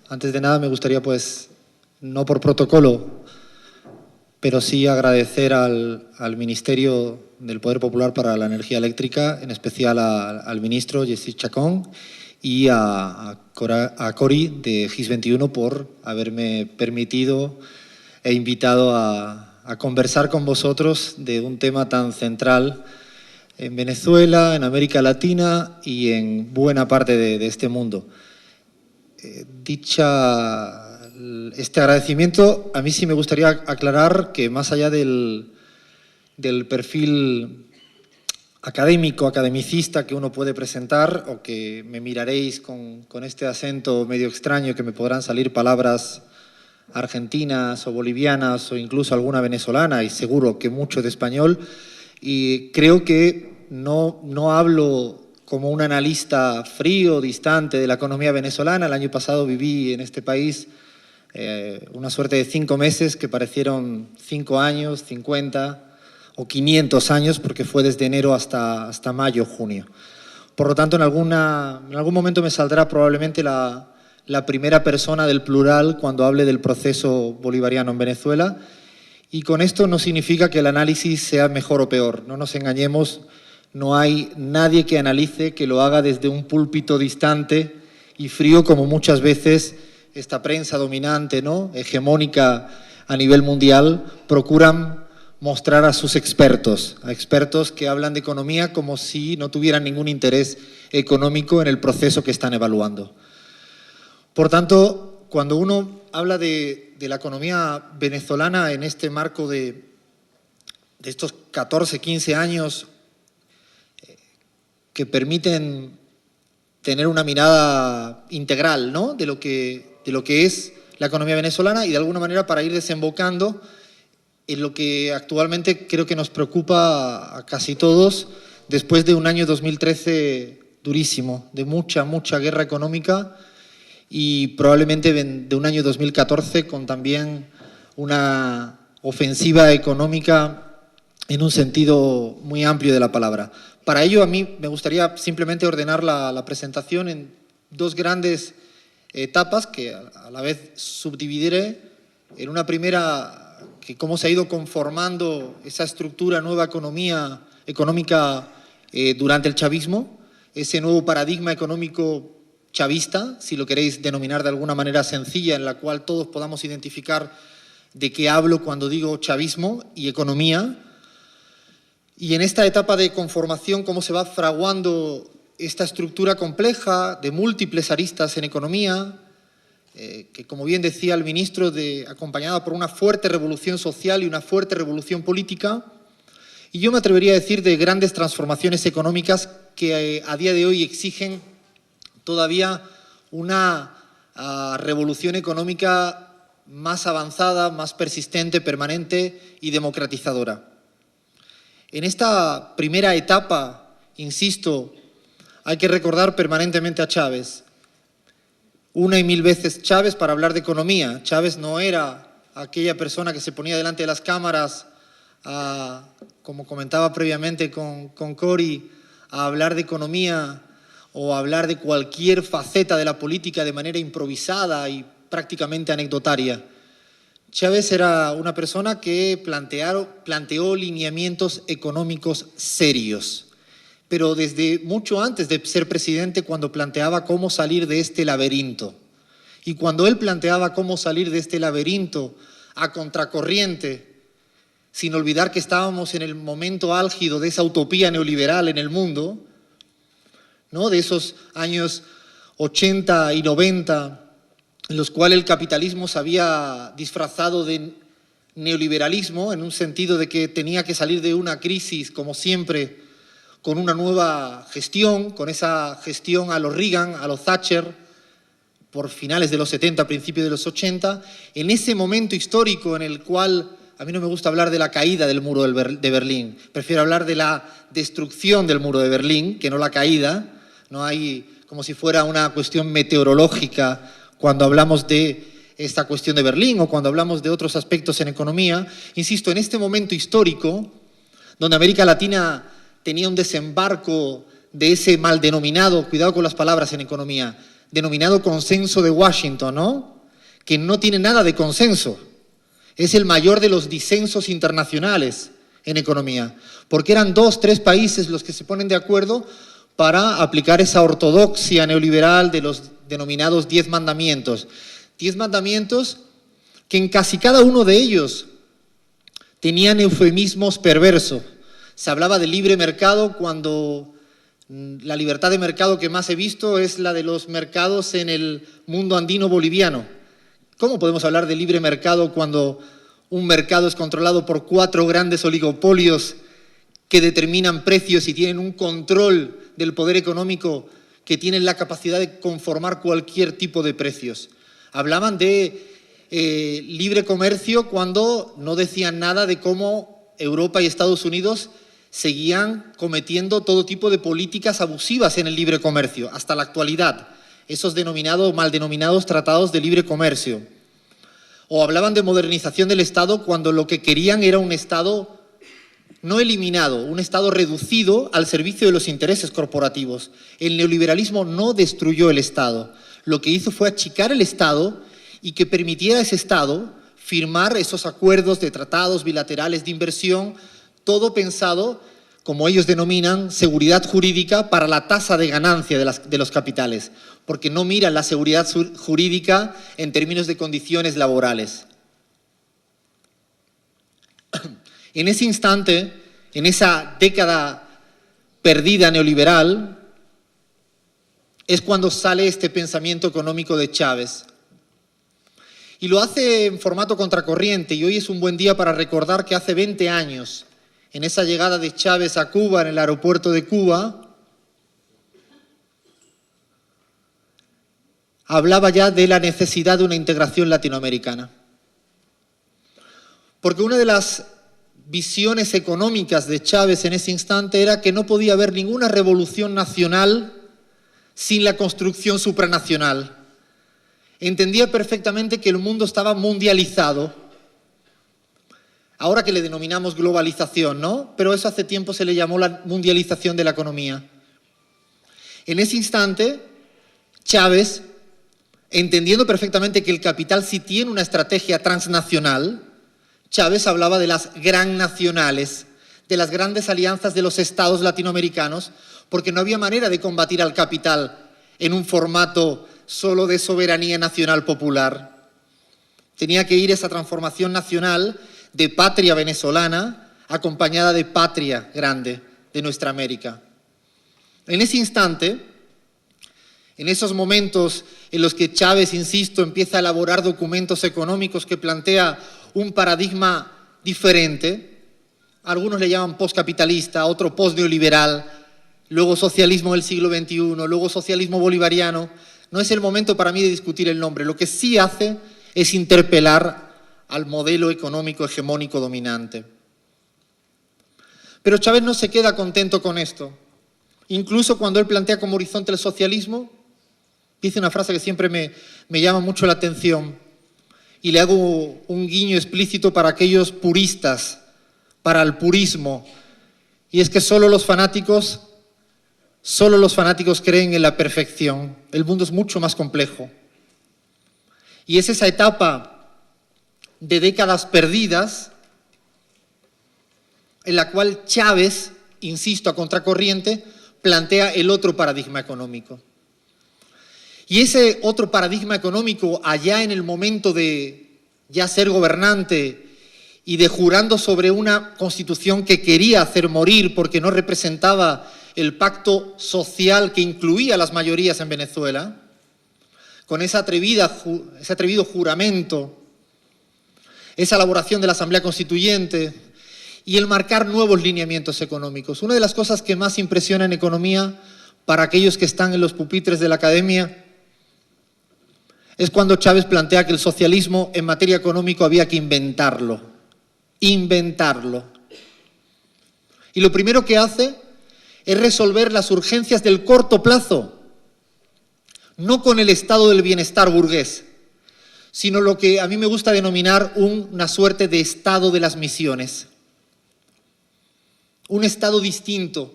Antes de nada me gustaría, pues, no por protocolo, pero sí agradecer al Ministerio del Poder Popular para la Energía Eléctrica, en especial al ministro Jessy Chacón y a Cori de GIS 21 por haberme permitido e invitado a conversar con vosotros de un tema tan central en Venezuela, en América Latina y en buena parte de este mundo. Este agradecimiento, a mí sí me gustaría aclarar que más allá del perfil académico, academicista que uno puede presentar, o que me miraréis con este acento medio extraño que me podrán salir palabras argentinas o bolivianas o incluso alguna venezolana y seguro que mucho de español, y creo que no hablo como un analista frío, distante de la economía venezolana. El año pasado viví en este país una suerte de 5 meses que parecieron 5 años, 50 o 500 años, porque fue desde enero hasta mayo, junio. Por lo tanto, en algún momento me saldrá probablemente la primera persona del plural cuando hable del proceso bolivariano en Venezuela. Y con esto no significa que el análisis sea mejor o peor. No nos engañemos, no hay nadie que analice que lo haga desde un púlpito distante y frío, como muchas veces esta prensa dominante, ¿no?, hegemónica a nivel mundial, procuran mostrar a sus expertos, a expertos que hablan de economía como si no tuvieran ningún interés económico en el proceso que están evaluando. Por tanto, cuando uno habla de la economía venezolana en este marco de estos 14, 15 años que permiten tener una mirada integral, ¿no?, de lo que es la economía venezolana y de alguna manera para ir desembocando en lo que actualmente creo que nos preocupa a casi todos después de un año 2013 durísimo, de mucha guerra económica y probablemente de un año 2014 con también una ofensiva económica en un sentido muy amplio de la palabra. Para ello, a mí me gustaría simplemente ordenar la presentación en 2 grandes etapas que a la vez subdividiré. En una primera, que cómo se ha ido conformando esa estructura, nueva económica durante el chavismo, ese nuevo paradigma económico chavista, si lo queréis denominar de alguna manera sencilla, en la cual todos podamos identificar de qué hablo cuando digo chavismo y economía. Y en esta etapa de conformación, cómo se va fraguando esta estructura compleja de múltiples aristas en economía, que, como bien decía el ministro, acompañada por una fuerte revolución social y una fuerte revolución política, y yo me atrevería a decir de grandes transformaciones económicas que a día de hoy exigen todavía una revolución económica más avanzada, más persistente, permanente y democratizadora. En esta primera etapa, insisto, hay que recordar permanentemente a Chávez. Una y mil veces Chávez para hablar de economía. Chávez no era aquella persona que se ponía delante de las cámaras, como comentaba previamente con Cori, a hablar de economía o a hablar de cualquier faceta de la política de manera improvisada y prácticamente anecdotaria. Chávez era una persona que planteó lineamientos económicos serios, pero desde mucho antes de ser presidente, cuando planteaba cómo salir de este laberinto. Y cuando él planteaba cómo salir de este laberinto a contracorriente, sin olvidar que estábamos en el momento álgido de esa utopía neoliberal en el mundo, ¿no?, de esos años 80 y 90, en los cuales el capitalismo se había disfrazado de neoliberalismo, en un sentido de que tenía que salir de una crisis, como siempre, con una nueva gestión, con esa gestión a los Reagan, a los Thatcher, por finales de los 70, principios de los 80, en ese momento histórico en el cual a mí no me gusta hablar de la caída del muro de Berlín, prefiero hablar de la destrucción del muro de Berlín, que no la caída. No hay como si fuera una cuestión meteorológica cuando hablamos de esta cuestión de Berlín o cuando hablamos de otros aspectos en economía. Insisto, en este momento histórico, donde América Latina tenía un desembarco de ese mal denominado, cuidado con las palabras en economía, denominado consenso de Washington, ¿no? Que no tiene nada de consenso. Es el mayor de los disensos internacionales en economía, porque eran 2, 3 países los que se ponen de acuerdo para aplicar esa ortodoxia neoliberal de los denominados 10 mandamientos. 10 mandamientos que en casi cada uno de ellos tenían eufemismos perversos. Se hablaba de libre mercado cuando la libertad de mercado que más he visto es la de los mercados en el mundo andino boliviano. ¿Cómo podemos hablar de libre mercado cuando un mercado es controlado por 4 grandes oligopolios que determinan precios y tienen un control del poder económico que tienen la capacidad de conformar cualquier tipo de precios? Hablaban de libre comercio cuando no decían nada de cómo Europa y Estados Unidos seguían cometiendo todo tipo de políticas abusivas en el libre comercio, hasta la actualidad, esos mal denominados tratados de libre comercio. O hablaban de modernización del Estado cuando lo que querían era un Estado no eliminado, un Estado reducido al servicio de los intereses corporativos. El neoliberalismo no destruyó el Estado, lo que hizo fue achicar el Estado y que permitiera a ese Estado firmar esos acuerdos de tratados bilaterales de inversión, todo pensado, como ellos denominan, seguridad jurídica para la tasa de ganancia de los capitales, porque no miran la seguridad jurídica en términos de condiciones laborales. En ese instante, en esa década perdida neoliberal, es cuando sale este pensamiento económico de Chávez. Y lo hace en formato contracorriente, y hoy es un buen día para recordar que hace 20 años, en esa llegada de Chávez a Cuba, en el aeropuerto de Cuba, hablaba ya de la necesidad de una integración latinoamericana. Porque una de las visiones económicas de Chávez en ese instante era que no podía haber ninguna revolución nacional sin la construcción supranacional. Entendía perfectamente que el mundo estaba mundializado, ahora que le denominamos globalización, ¿no? Pero eso hace tiempo se le llamó la mundialización de la economía. En ese instante, Chávez, entendiendo perfectamente que el capital sí tiene una estrategia transnacional, Chávez hablaba de las gran nacionales, de las grandes alianzas de los estados latinoamericanos, porque no había manera de combatir al capital en un formato solo de soberanía nacional popular. Tenía que ir esa transformación nacional de patria venezolana acompañada de patria grande de nuestra América. En ese instante, en esos momentos en los que Chávez, insisto, empieza a elaborar documentos económicos que plantea un paradigma diferente, algunos le llaman postcapitalista, otro postneoliberal, luego socialismo del siglo XXI, luego socialismo bolivariano. No es el momento para mí de discutir el nombre. Lo que sí hace es interpelar al modelo económico hegemónico dominante. Pero Chávez no se queda contento con esto. Incluso cuando él plantea como horizonte el socialismo, dice una frase que siempre me llama mucho la atención y le hago un guiño explícito para aquellos puristas, para el purismo, y es que solo los fanáticos creen en la perfección. El mundo es mucho más complejo. Y es esa etapa de décadas perdidas en la cual Chávez, insisto, a contracorriente, plantea el otro paradigma económico. Y ese otro paradigma económico, allá en el momento de ya ser gobernante y de jurando sobre una constitución que quería hacer morir porque no representaba el pacto social que incluía a las mayorías en Venezuela, con ese atrevido juramento, esa elaboración de la Asamblea Constituyente y el marcar nuevos lineamientos económicos. Una de las cosas que más impresiona en economía para aquellos que están en los pupitres de la academia es cuando Chávez plantea que el socialismo en materia económica había que inventarlo. Y lo primero que hace es resolver las urgencias del corto plazo, no con el estado del bienestar burgués, sino lo que a mí me gusta denominar una suerte de estado de las misiones. Un estado distinto,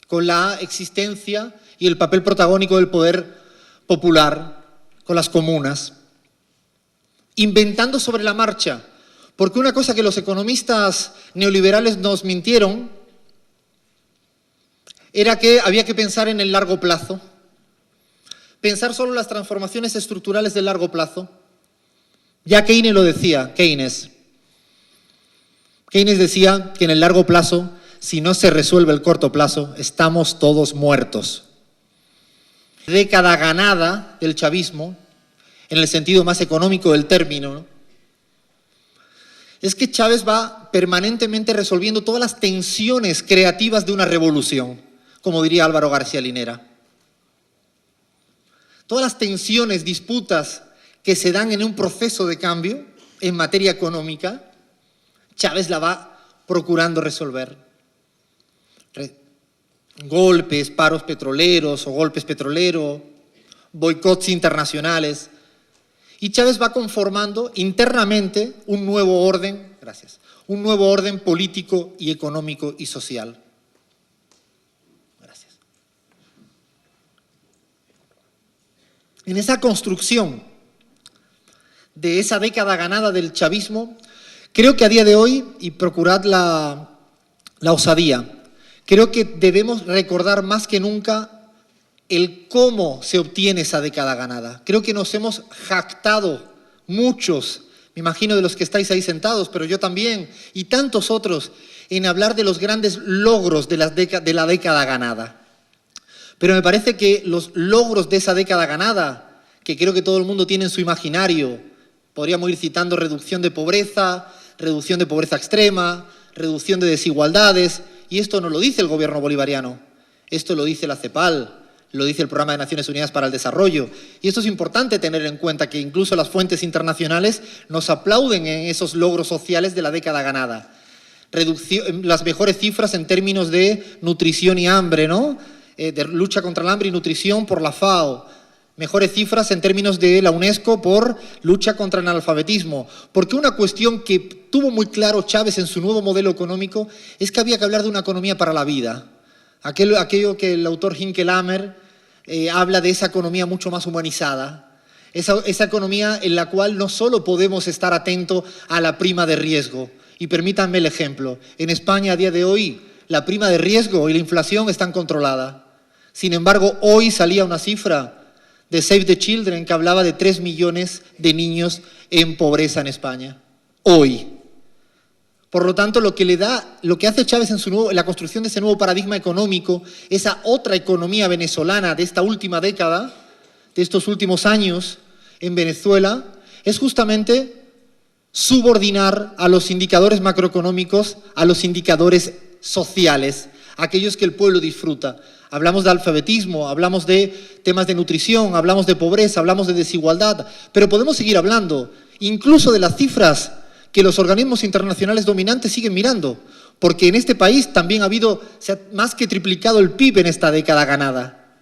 con la existencia y el papel protagónico del poder popular, con las comunas, inventando sobre la marcha, porque una cosa que los economistas neoliberales nos mintieron era que había que pensar en el largo plazo, pensar solo en las transformaciones estructurales del largo plazo. Ya Keynes lo decía, Keynes decía que en el largo plazo, si no se resuelve el corto plazo, estamos todos muertos. Década ganada del chavismo, en el sentido más económico del término, ¿no?, es que Chávez va permanentemente resolviendo todas las tensiones creativas de una revolución, como diría Álvaro García Linera. Todas las tensiones, disputas que se dan en un proceso de cambio en materia económica, Chávez la va procurando resolver. Golpes, paros petroleros o golpes petroleros, boicots internacionales. Y Chávez va conformando internamente un nuevo orden, un nuevo orden político y económico y social. Gracias. En esa construcción de esa década ganada del chavismo, creo que a día de hoy, y procurad la osadía, creo que debemos recordar más que nunca el cómo se obtiene esa década ganada. Creo que nos hemos jactado muchos, me imagino de los que estáis ahí sentados, pero yo también, y tantos otros, en hablar de los grandes logros de la década ganada. Pero me parece que los logros de esa década ganada, que creo que todo el mundo tiene en su imaginario, podríamos ir citando reducción de pobreza extrema, reducción de desigualdades, y esto no lo dice el gobierno bolivariano, esto lo dice la CEPAL, lo dice el Programa de Naciones Unidas para el Desarrollo. Y esto es importante tener en cuenta, que incluso las fuentes internacionales nos aplauden en esos logros sociales de la década ganada. Las mejores cifras en términos de nutrición y hambre, ¿no?, de lucha contra el hambre y nutrición por la FAO. Mejores cifras en términos de la UNESCO por lucha contra el analfabetismo. Porque una cuestión que tuvo muy claro Chávez en su nuevo modelo económico es que había que hablar de una economía para la vida. Aquello que el autor Hinkelhammer habla de esa economía mucho más humanizada. Esa economía en la cual no solo podemos estar atentos a la prima de riesgo. Y permítanme el ejemplo. En España a día de hoy la prima de riesgo y la inflación están controladas. Sin embargo, hoy salía una cifra de Save the Children que hablaba de 3 millones de niños en pobreza en España. Hoy. Por lo tanto, lo que hace Chávez en la construcción de ese nuevo paradigma económico, esa otra economía venezolana de esta última década, de estos últimos años en Venezuela, es justamente subordinar a los indicadores macroeconómicos a los indicadores sociales, aquellos que el pueblo disfruta. Hablamos de alfabetismo, hablamos de temas de nutrición, hablamos de pobreza, hablamos de desigualdad, pero podemos seguir hablando incluso de las cifras que los organismos internacionales dominantes siguen mirando, porque en este país también se ha más que triplicado el PIB en esta década ganada.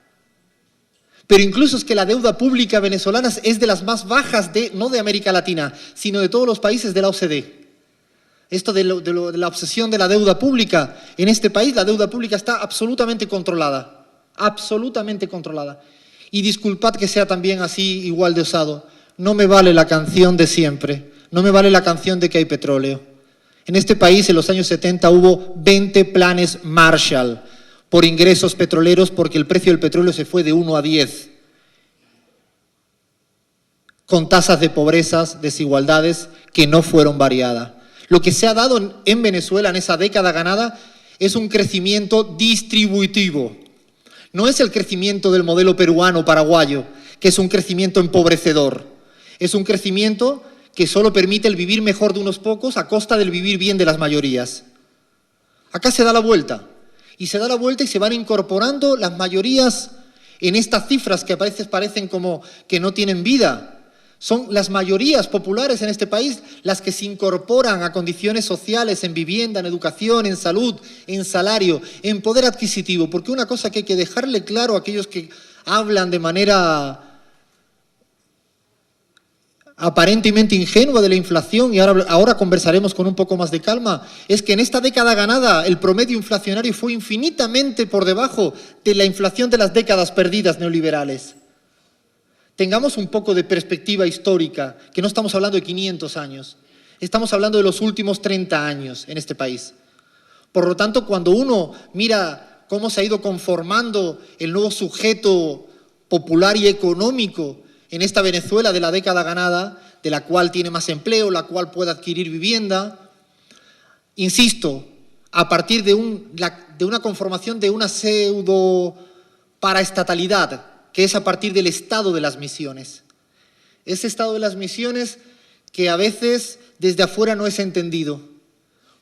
Pero incluso es que la deuda pública venezolana es de las más bajas, no de América Latina, sino de todos los países de la OCDE. Esto de la obsesión de la deuda pública, en este país la deuda pública está absolutamente controlada, absolutamente controlada. Y disculpad que sea también así igual de osado, no me vale la canción de siempre. No me vale la canción de que hay petróleo. En este país, en los años 70, hubo 20 planes Marshall por ingresos petroleros porque el precio del petróleo se fue de 1 a 10. Con tasas de pobreza, desigualdades que no fueron variadas. Lo que se ha dado en Venezuela en esa década ganada es un crecimiento distributivo. No es el crecimiento del modelo peruano-paraguayo, que es un crecimiento empobrecedor. Es un crecimiento que solo permite el vivir mejor de unos pocos a costa del vivir bien de las mayorías. Acá se da la vuelta, y se van incorporando las mayorías en estas cifras que a veces parecen como que no tienen vida. Son las mayorías populares en este país las que se incorporan a condiciones sociales, en vivienda, en educación, en salud, en salario, en poder adquisitivo. Porque una cosa que hay que dejarle claro a aquellos que hablan de manera aparentemente ingenua de la inflación, y ahora conversaremos con un poco más de calma, es que en esta década ganada el promedio inflacionario fue infinitamente por debajo de la inflación de las décadas perdidas neoliberales. Tengamos un poco de perspectiva histórica, que no estamos hablando de 500 años, estamos hablando de los últimos 30 años en este país. Por lo tanto, cuando uno mira cómo se ha ido conformando el nuevo sujeto popular y económico en esta Venezuela de la década ganada, de la cual tiene más empleo, la cual puede adquirir vivienda, insisto, a partir de una conformación de una pseudo paraestatalidad, que es a partir del estado de las misiones. Ese estado de las misiones que a veces desde afuera no es entendido,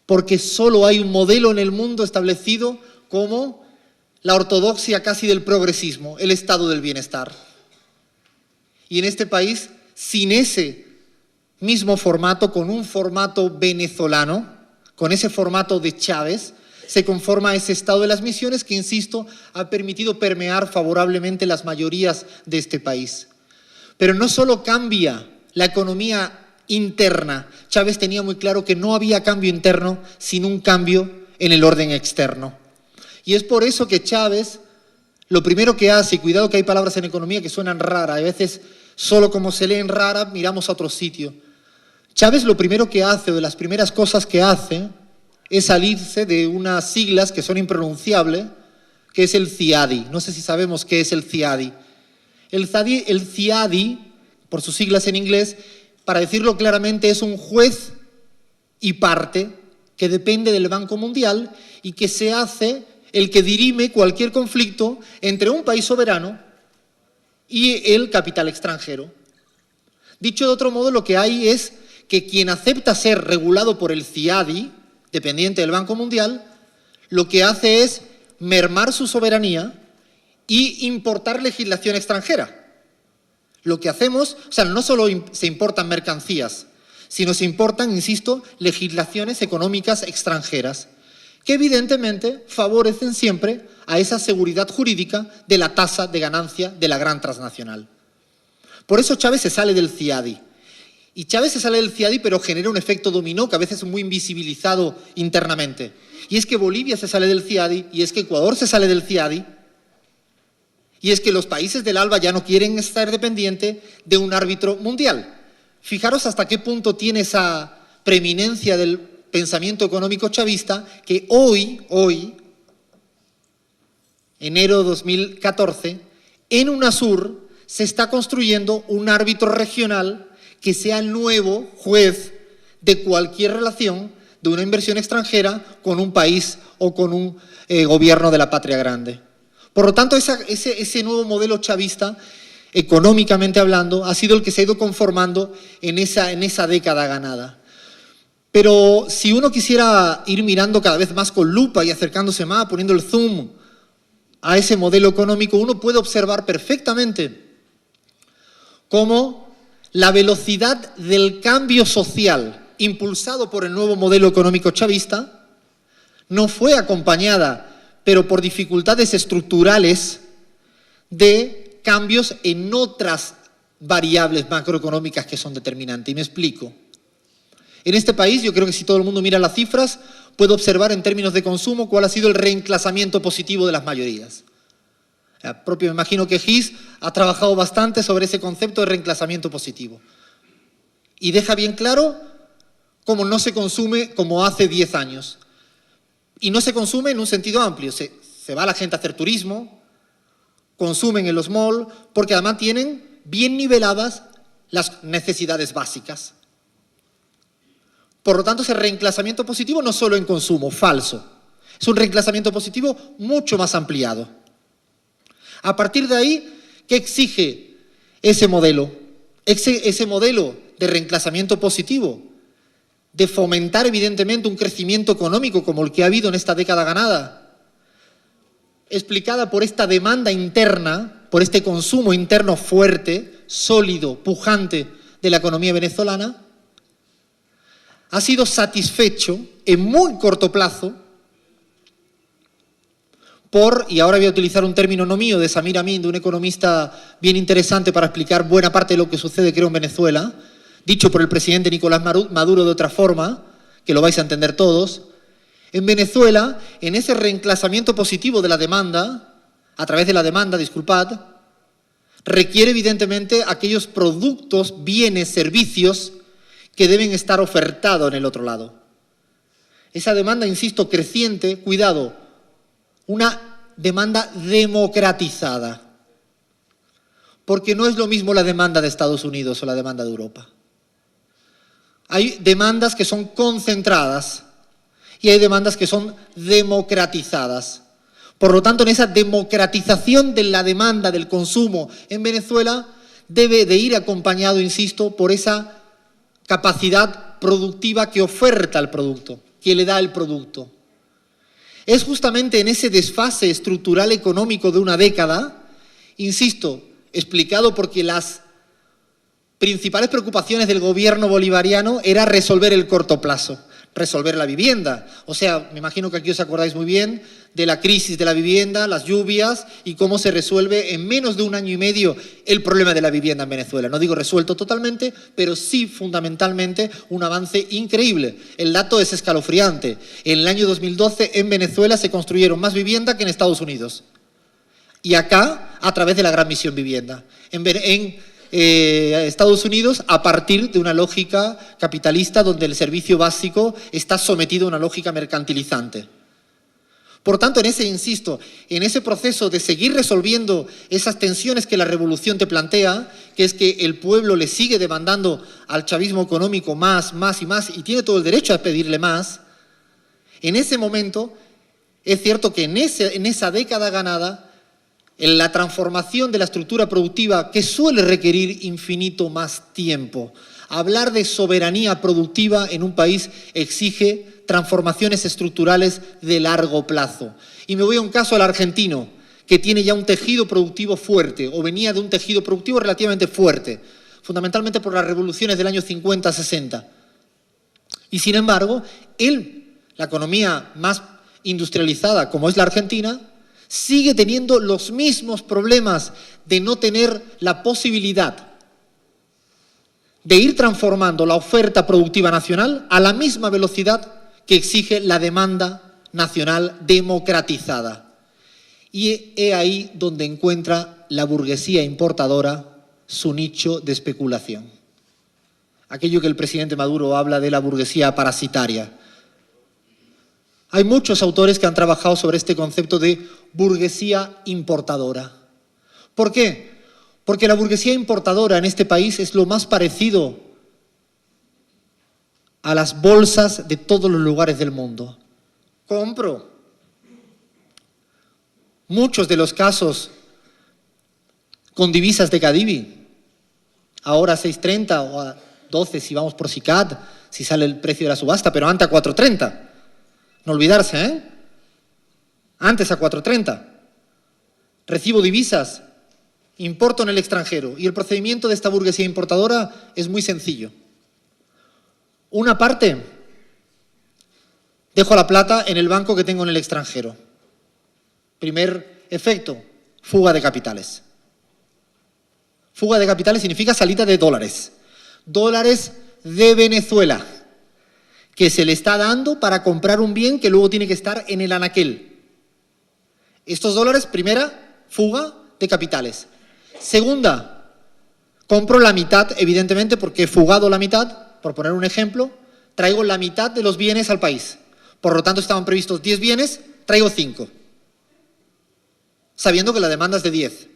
porque solo hay un modelo en el mundo establecido como la ortodoxia casi del progresismo, el estado del bienestar. Y en este país, sin ese mismo formato, con un formato venezolano, con ese formato de Chávez, se conforma ese estado de las misiones que, insisto, ha permitido permear favorablemente las mayorías de este país. Pero no solo cambia la economía interna. Chávez tenía muy claro que no había cambio interno sin un cambio en el orden externo. Y es por eso que Chávez, lo primero que hace, y cuidado que hay palabras en economía que suenan raras, a veces solo como se leen raras miramos a otro sitio. Chávez lo primero que hace, o de las primeras cosas que hace, es salirse de unas siglas que son impronunciables, que es el CIADI. No sé si sabemos qué es el CIADI. El CIADI, por sus siglas en inglés, para decirlo claramente, es un juez y parte que depende del Banco Mundial y que se hace el que dirime cualquier conflicto entre un país soberano y el capital extranjero. Dicho de otro modo, lo que hay es que quien acepta ser regulado por el CIADI, dependiente del Banco Mundial, lo que hace es mermar su soberanía y importar legislación extranjera. Lo que hacemos, o sea, no solo se importan mercancías, sino se importan, insisto, legislaciones económicas extranjeras, que evidentemente favorecen siempre a esa seguridad jurídica de la tasa de ganancia de la gran transnacional. Por eso Chávez se sale del CIADI. Y Chávez se sale del CIADI, pero genera un efecto dominó que a veces es muy invisibilizado internamente. Y es que Bolivia se sale del CIADI, y es que Ecuador se sale del CIADI, y es que los países del ALBA ya no quieren estar dependientes de un árbitro mundial. Fijaros hasta qué punto tiene esa preeminencia del pensamiento económico chavista que hoy, enero de 2014, en UNASUR se está construyendo un árbitro regional que sea el nuevo juez de cualquier relación de una inversión extranjera con un país o con un gobierno de la patria grande. Por lo tanto, ese nuevo modelo chavista, económicamente hablando, ha sido el que se ha ido conformando en esa década ganada. Pero si uno quisiera ir mirando cada vez más con lupa y acercándose más, poniendo el zoom a ese modelo económico, uno puede observar perfectamente cómo la velocidad del cambio social impulsado por el nuevo modelo económico chavista no fue acompañada, pero por dificultades estructurales, de cambios en otras variables macroeconómicas que son determinantes. Y me explico. En este país, yo creo que si todo el mundo mira las cifras, puede observar en términos de consumo cuál ha sido el reenclazamiento positivo de las mayorías. Me imagino que Gis ha trabajado bastante sobre ese concepto de reenclazamiento positivo. Y deja bien claro cómo no se consume como hace 10 años. Y no se consume en un sentido amplio. Se va la gente a hacer turismo, consumen en los malls, porque además tienen bien niveladas las necesidades básicas. Por lo tanto, ese reenclazamiento positivo no solo en consumo, falso. Es un reenclazamiento positivo mucho más ampliado. A partir de ahí, ¿qué exige ese modelo? Ese modelo de reenclazamiento positivo, de fomentar evidentemente un crecimiento económico como el que ha habido en esta década ganada, explicada por esta demanda interna, por este consumo interno fuerte, sólido, pujante de la economía venezolana, ha sido satisfecho en muy corto plazo y ahora voy a utilizar un término no mío, de Samir Amin, de un economista bien interesante para explicar buena parte de lo que sucede, creo, en Venezuela, dicho por el presidente Nicolás Maduro de otra forma, que lo vais a entender todos. En Venezuela, en ese reenclazamiento positivo de la demanda, a través de la demanda, disculpad, requiere evidentemente aquellos productos, bienes, servicios que deben estar ofertados en el otro lado. Esa demanda, insisto, creciente, cuidado, una demanda democratizada. Porque no es lo mismo la demanda de Estados Unidos o la demanda de Europa. Hay demandas que son concentradas y hay demandas que son democratizadas. Por lo tanto, en esa democratización de la demanda del consumo en Venezuela debe de ir acompañado, insisto, por esa capacidad productiva que oferta el producto, que le da el producto. Es justamente en ese desfase estructural económico de una década, insisto, explicado porque las principales preocupaciones del gobierno bolivariano era resolver el corto plazo, resolver la vivienda. O sea, me imagino que aquí os acordáis muy bien de la crisis de la vivienda, las lluvias y cómo se resuelve en menos de un año y medio el problema de la vivienda en Venezuela. No digo resuelto totalmente, pero sí fundamentalmente un avance increíble. El dato es escalofriante. En el año 2012 en Venezuela se construyeron más vivienda que en Estados Unidos. Y acá, a través de la Gran Misión Vivienda. En Estados Unidos, a partir de una lógica capitalista donde el servicio básico está sometido a una lógica mercantilizante. Por tanto, insisto, en ese proceso de seguir resolviendo esas tensiones que la revolución te plantea, que es que el pueblo le sigue demandando al chavismo económico más y más, y tiene todo el derecho a pedirle más, en ese momento, es cierto que en esa década ganada, en la transformación de la estructura productiva, que suele requerir infinito más tiempo. Hablar de soberanía productiva en un país exige transformaciones estructurales de largo plazo. Y me voy a un caso al argentino, que tiene ya un tejido productivo fuerte, o venía de un tejido productivo relativamente fuerte, fundamentalmente por las revoluciones del año 50-60. Y sin embargo, la economía más industrializada, como es la Argentina, sigue teniendo los mismos problemas de no tener la posibilidad de ir transformando la oferta productiva nacional a la misma velocidad que exige la demanda nacional democratizada. Y es ahí donde encuentra la burguesía importadora su nicho de especulación. Aquello que el presidente Maduro habla de la burguesía parasitaria. Hay muchos autores que han trabajado sobre este concepto de burguesía importadora. ¿Por qué? Porque la burguesía importadora en este país es lo más parecido a las bolsas de todos los lugares del mundo. Compro. Muchos de los casos con divisas de Cadivi, ahora a 6.30 o a 12 si vamos por SICAD, si sale el precio de la subasta, pero antes a 4.30. No olvidarse, ¿eh? Antes a 4.30. Recibo divisas, importo en el extranjero. Y el procedimiento de esta burguesía importadora es muy sencillo. Una parte, dejo la plata en el banco que tengo en el extranjero. Primer efecto, fuga de capitales. Fuga de capitales significa salida de dólares. Dólares de Venezuela, que se le está dando para comprar un bien que luego tiene que estar en el anaquel. Estos dólares, primera, fuga de capitales. Segunda, compro la mitad, evidentemente, porque he fugado la mitad, por poner un ejemplo, traigo la mitad de los bienes al país. Por lo tanto, estaban previstos 10 bienes, traigo 5. Sabiendo que la demanda es de 10.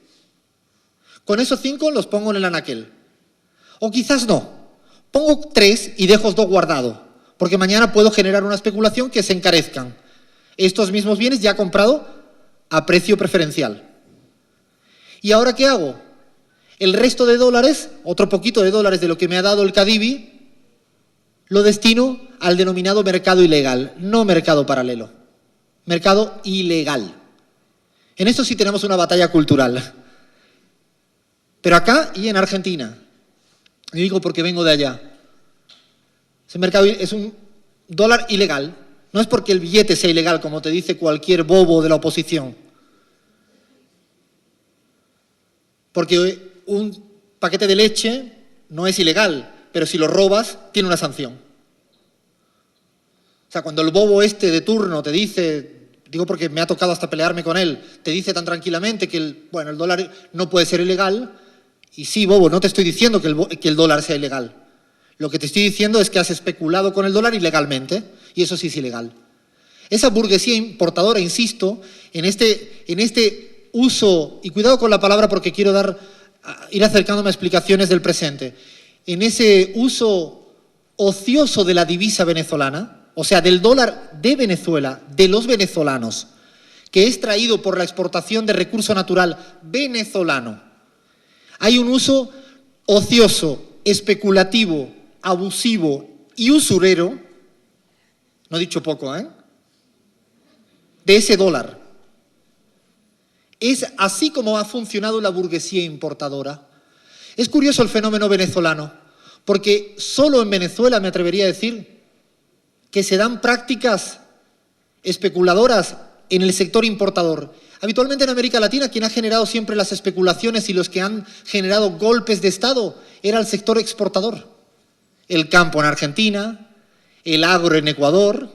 Con esos 5 los pongo en el anaquel. O quizás no. Pongo 3 y dejo 2 guardados. Porque mañana puedo generar una especulación que se encarezcan. Estos mismos bienes ya he comprado a precio preferencial. ¿Y ahora qué hago? El resto de dólares, otro poquito de dólares de lo que me ha dado el Cadivi, lo destino al denominado mercado ilegal, no mercado paralelo. Mercado ilegal. En esto sí tenemos una batalla cultural. Pero acá y en Argentina, y digo porque vengo de allá, ese mercado es un dólar ilegal. No es porque el billete sea ilegal, como te dice cualquier bobo de la oposición. Porque un paquete de leche no es ilegal, pero si lo robas, tiene una sanción. O sea, cuando el bobo este de turno te dice digo porque me ha tocado hasta pelearme con él, te dice tan tranquilamente que el dólar no puede ser ilegal, y sí, bobo, no te estoy diciendo que el dólar sea ilegal. Lo que te estoy diciendo es que has especulado con el dólar ilegalmente, y eso sí es ilegal. Esa burguesía importadora, insisto, en este uso, y cuidado con la palabra porque quiero ir acercándome a explicaciones del presente, en ese uso ocioso de la divisa venezolana, o sea, del dólar de Venezuela, de los venezolanos, que es traído por la exportación de recurso natural venezolano. Hay un uso ocioso, especulativo, abusivo y usurero, no he dicho poco, de ese dólar. Es así como ha funcionado la burguesía importadora. Es curioso el fenómeno venezolano, porque solo en Venezuela, me atrevería a decir, que se dan prácticas especuladoras en el sector importador. Habitualmente en América Latina, quien ha generado siempre las especulaciones y los que han generado golpes de Estado era el sector exportador. El campo en Argentina, el agro en Ecuador,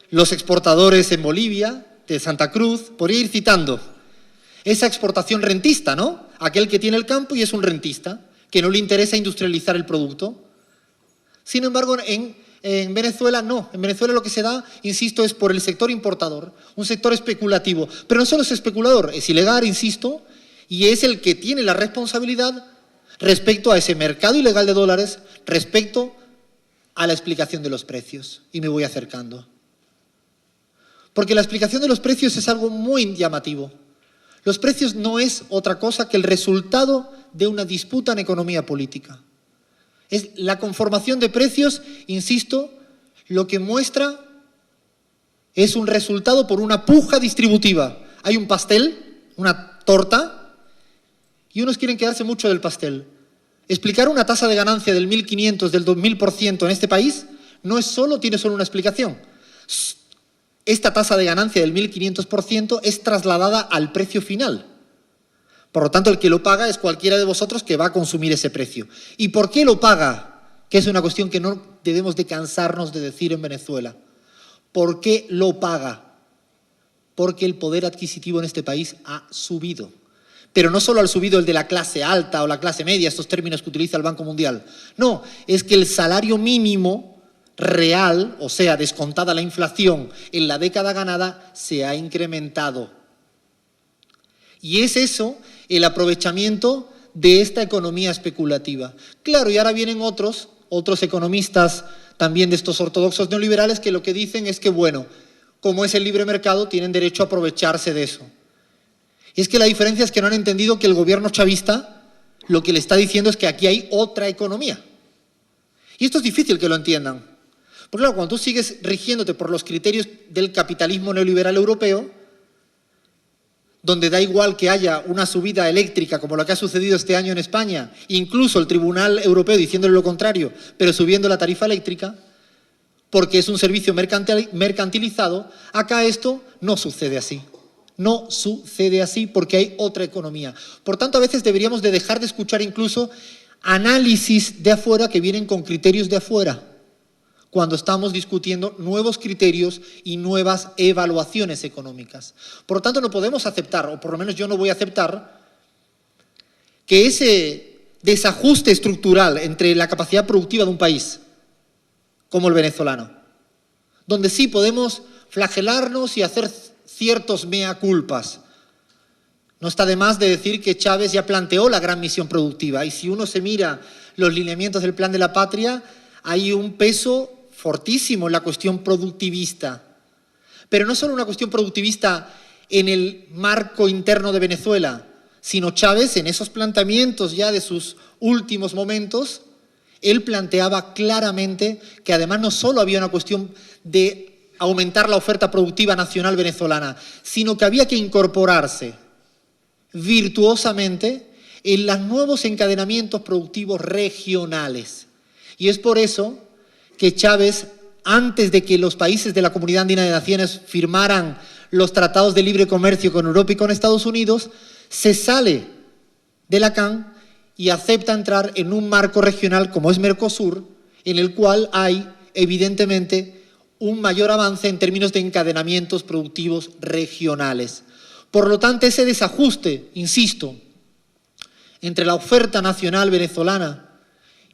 los exportadores en Bolivia, de Santa Cruz, por ir citando. Esa exportación rentista, ¿no? Aquel que tiene el campo y es un rentista, que no le interesa industrializar el producto. Sin embargo, en Venezuela no. En Venezuela lo que se da, insisto, es por el sector importador, un sector especulativo. Pero no solo es especulador, es ilegal, insisto, y es el que tiene la responsabilidad respecto a ese mercado ilegal de dólares, respecto a la explicación de los precios. Y me voy acercando. Porque la explicación de los precios es algo muy llamativo. Los precios no es otra cosa que el resultado de una disputa en economía política. Es la conformación de precios, insisto, lo que muestra es un resultado por una puja distributiva. Hay un pastel, una torta, y unos quieren quedarse mucho del pastel. Explicar una tasa de ganancia del 1.500, del 2.000% en este país tiene solo una explicación. Esta tasa de ganancia del 1.500% es trasladada al precio final. Por lo tanto, el que lo paga es cualquiera de vosotros que va a consumir ese precio. ¿Y por qué lo paga? Que es una cuestión que no debemos de cansarnos de decir en Venezuela. ¿Por qué lo paga? Porque el poder adquisitivo en este país ha subido. Pero no solo ha subido el de la clase alta o la clase media, estos términos que utiliza el Banco Mundial. No, es que el salario mínimo real, o sea, descontada la inflación en la década ganada, se ha incrementado. Y es eso el aprovechamiento de esta economía especulativa. Claro, y ahora vienen otros economistas también de estos ortodoxos neoliberales que lo que dicen es que, bueno, como es el libre mercado, tienen derecho a aprovecharse de eso. Y es que la diferencia es que no han entendido que el gobierno chavista lo que le está diciendo es que aquí hay otra economía. Y esto es difícil que lo entiendan. Porque claro, cuando tú sigues rigiéndote por los criterios del capitalismo neoliberal europeo, donde da igual que haya una subida eléctrica como lo que ha sucedido este año en España, incluso el Tribunal Europeo diciéndole lo contrario, pero subiendo la tarifa eléctrica, porque es un servicio mercantilizado, acá esto no sucede así. No sucede así porque hay otra economía. Por tanto, a veces deberíamos de dejar de escuchar incluso análisis de afuera que vienen con criterios de afuera, cuando estamos discutiendo nuevos criterios y nuevas evaluaciones económicas. Por lo tanto, no podemos aceptar, o por lo menos yo no voy a aceptar, que ese desajuste estructural entre la capacidad productiva de un país, como el venezolano, donde sí podemos flagelarnos y hacer ciertos mea culpas. No está de más de decir que Chávez ya planteó la gran misión productiva, y si uno se mira los lineamientos del Plan de la Patria, hay un peso fortísimo en la cuestión productivista. Pero no solo una cuestión productivista en el marco interno de Venezuela, sino Chávez, en esos planteamientos ya de sus últimos momentos, él planteaba claramente que además no solo había una cuestión de aumentar la oferta productiva nacional venezolana, sino que había que incorporarse virtuosamente en los nuevos encadenamientos productivos regionales. Y es por eso que Chávez, antes de que los países de la Comunidad Andina de Naciones firmaran los tratados de libre comercio con Europa y con Estados Unidos, se sale de la CAN y acepta entrar en un marco regional como es Mercosur, en el cual hay, evidentemente, un mayor avance en términos de encadenamientos productivos regionales. Por lo tanto, ese desajuste, insisto, entre la oferta nacional venezolana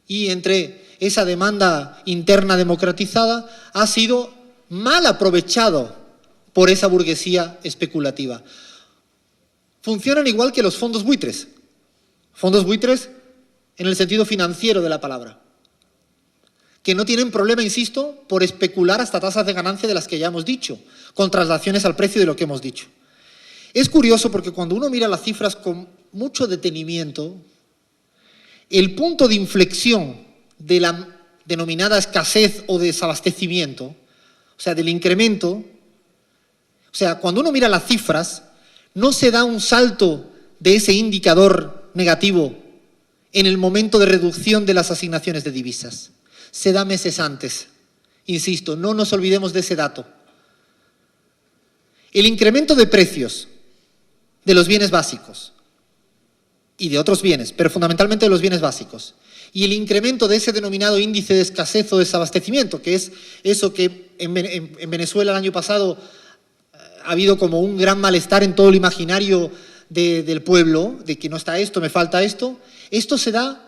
y entre esa demanda interna democratizada ha sido mal aprovechado por esa burguesía especulativa. Funcionan igual que los fondos buitres. Fondos buitres en el sentido financiero de la palabra, que no tienen problema, insisto, por especular hasta tasas de ganancia de las que ya hemos dicho, con traslaciones al precio de lo que hemos dicho. Es curioso porque cuando uno mira las cifras con mucho detenimiento, el punto de inflexión de la denominada escasez o desabastecimiento, o sea, del incremento, o sea, cuando uno mira las cifras, no se da un salto de ese indicador negativo en el momento de reducción de las asignaciones de divisas. Se da meses antes. Insisto, no nos olvidemos de ese dato. El incremento de precios de los bienes básicos y de otros bienes, pero fundamentalmente de los bienes básicos, y el incremento de ese denominado índice de escasez o desabastecimiento, que es eso que en Venezuela el año pasado ha habido como un gran malestar en todo el imaginario del pueblo, de que no está esto, me falta esto. Esto se da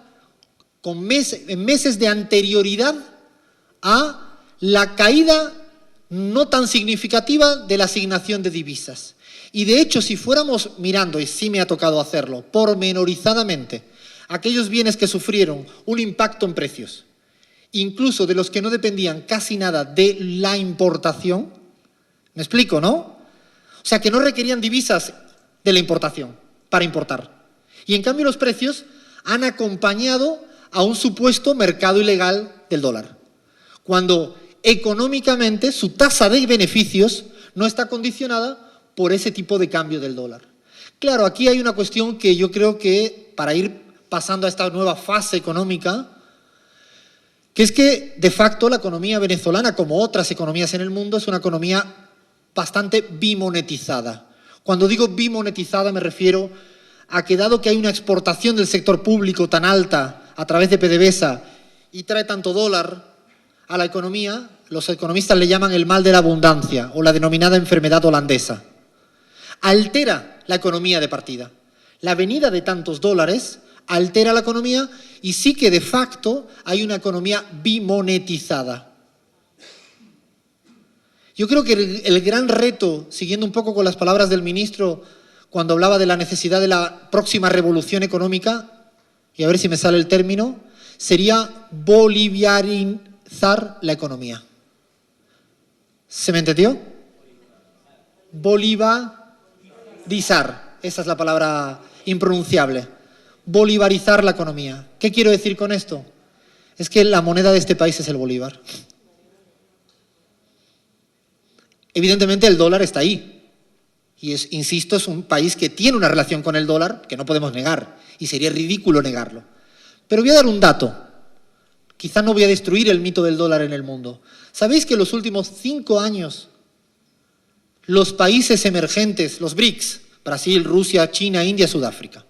en meses de anterioridad a la caída no tan significativa de la asignación de divisas. Y de hecho, si fuéramos mirando, y sí me ha tocado hacerlo, pormenorizadamente, aquellos bienes que sufrieron un impacto en precios, incluso de los que no dependían casi nada de la importación, ¿me explico, no? O sea, que no requerían divisas de la importación para importar. Y en cambio los precios han acompañado a un supuesto mercado ilegal del dólar, cuando económicamente su tasa de beneficios no está condicionada por ese tipo de cambio del dólar. Claro, aquí hay una cuestión que yo creo que, para ir pasando a esta nueva fase económica, que es que, de facto, la economía venezolana, como otras economías en el mundo, es una economía bastante bimonetizada. Cuando digo bimonetizada me refiero a que, dado que hay una exportación del sector público tan alta a través de PDVSA y trae tanto dólar a la economía, los economistas le llaman el mal de la abundancia o la denominada enfermedad holandesa. Altera la economía de partida. La venida de tantos dólares altera la economía y sí que de facto hay una economía bimonetizada. Yo creo que el gran reto, siguiendo un poco con las palabras del ministro cuando hablaba de la necesidad de la próxima revolución económica, y a ver si me sale el término, sería boliviarizar la economía. ¿Se me entendió? Bolivarizar, esa es la palabra impronunciable. Bolivarizar la economía. ¿Qué quiero decir con esto? Es que la moneda de este país es el bolívar. Evidentemente el dólar está ahí. Y insisto, es un país que tiene una relación con el dólar que no podemos negar. Y sería ridículo negarlo. Pero voy a dar un dato. Quizá no voy a destruir el mito del dólar en el mundo. ¿Sabéis que en los últimos 5 años los países emergentes, los BRICS, Brasil, Rusia, China, India, Sudáfrica,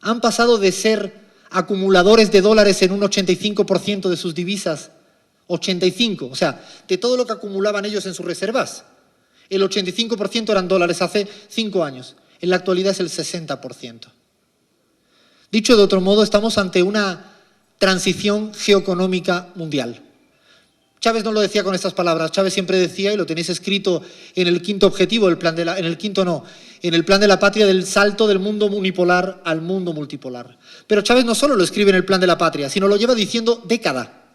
han pasado de ser acumuladores de dólares en un 85% de sus divisas, 85%, o sea, de todo lo que acumulaban ellos en sus reservas, el 85% eran dólares hace 5 años, en la actualidad es el 60%. Dicho de otro modo, estamos ante una transición geoeconómica mundial. Chávez no lo decía con estas palabras, Chávez siempre decía, y lo tenéis escrito en el quinto objetivo, en el plan de la patria, del salto del mundo unipolar al mundo multipolar. Pero Chávez no solo lo escribe en el plan de la patria, sino lo lleva diciendo década.